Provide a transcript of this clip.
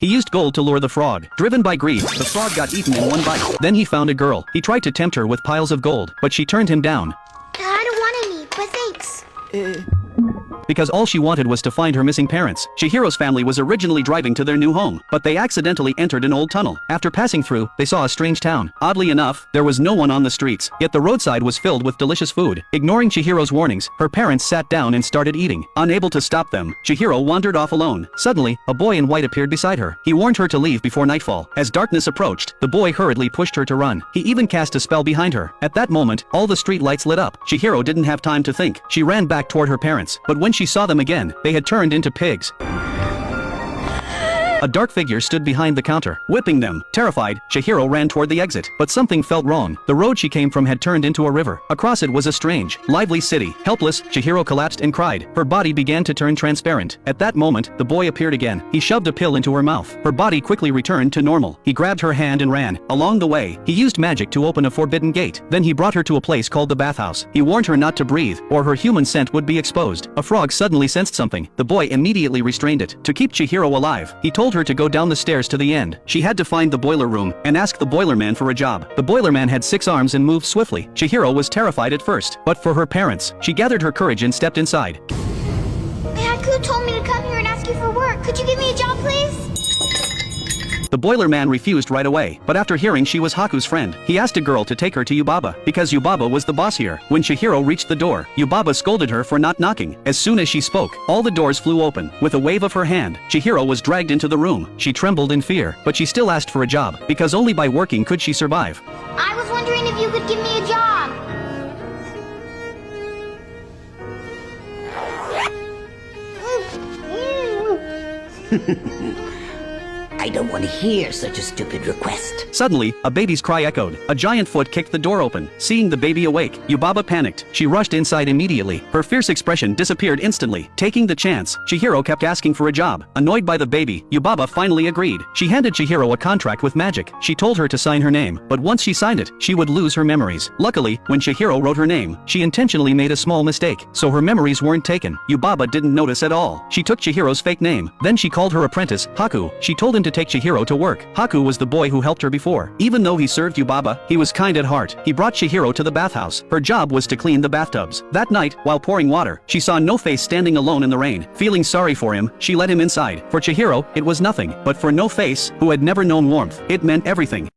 He used gold to lure the frog. Driven by greed, the frog got eaten in one bite. Then he found a girl. He tried to tempt her with piles of gold, but she turned him down. I don't want any, but thanks. Because all she wanted was to find her missing parents. Chihiro's family was originally driving to their new home, but they accidentally entered an old tunnel. After passing through, they saw a strange town. Oddly enough, there was no one on the streets, yet the roadside was filled with delicious food. Ignoring Chihiro's warnings, her parents sat down and started eating. Unable to stop them, Chihiro wandered off alone. Suddenly, a boy in white appeared beside her. He warned her to leave before nightfall. As darkness approached, the boy hurriedly pushed her to run. He even cast a spell behind her. At that moment, all the street lights lit up. Chihiro didn't have time to think. She ran back toward her parents, but when she saw them again, they had turned into pigs. A dark figure stood behind the counter, whipping them. Terrified, Chihiro ran toward the exit, but something felt wrong. The road she came from had turned into a river. Across it was a strange, lively city. Helpless, Chihiro collapsed and cried. Her body began to turn transparent. At that moment, the boy appeared again. He shoved a pill into her mouth. Her body quickly returned to normal. He grabbed her hand and ran. Along the way, he used magic to open a forbidden gate. Then he brought her to a place called the bathhouse. He warned her not to breathe, or her human scent would be exposed. A frog suddenly sensed something. The boy immediately restrained it. To keep Chihiro alive, he told her to go down the stairs to the end. She had to find the boiler room and ask the boiler man for a job. The boiler man had 6 arms and moved swiftly. Chihiro was terrified at first, but for her parents, she gathered her courage and stepped inside. Haku told me to come here and ask you for work. Could you give me a job, please? The boiler man refused right away, but after hearing she was Haku's friend, he asked a girl to take her to Yubaba, because Yubaba was the boss here. When Chihiro reached the door, Yubaba scolded her for not knocking. As soon as she spoke, all the doors flew open. With a wave of her hand, Chihiro was dragged into the room. She trembled in fear, but she still asked for a job, because only by working could she survive. I was wondering if you could give me a job. I don't want to hear such a stupid request. Suddenly, a baby's cry echoed. A giant foot kicked the door open. Seeing the baby awake, Yubaba panicked. She rushed inside immediately. Her fierce expression disappeared instantly. Taking the chance, Chihiro kept asking for a job. Annoyed by the baby, Yubaba finally agreed. She handed Chihiro a contract with magic. She told her to sign her name, but once she signed it, she would lose her memories. Luckily, when Chihiro wrote her name, she intentionally made a small mistake, so her memories weren't taken. Yubaba didn't notice at all. She took Chihiro's fake name. Then she called her apprentice, Haku. She told him to take Chihiro to work. Haku was the boy who helped her before. Even though he served Yubaba, he was kind at heart. He brought Chihiro to the bathhouse. Her job was to clean the bathtubs. That night, while pouring water, she saw No Face standing alone in the rain. Feeling sorry for him, she let him inside. For Chihiro, it was nothing, but for No Face, who had never known warmth, it meant everything.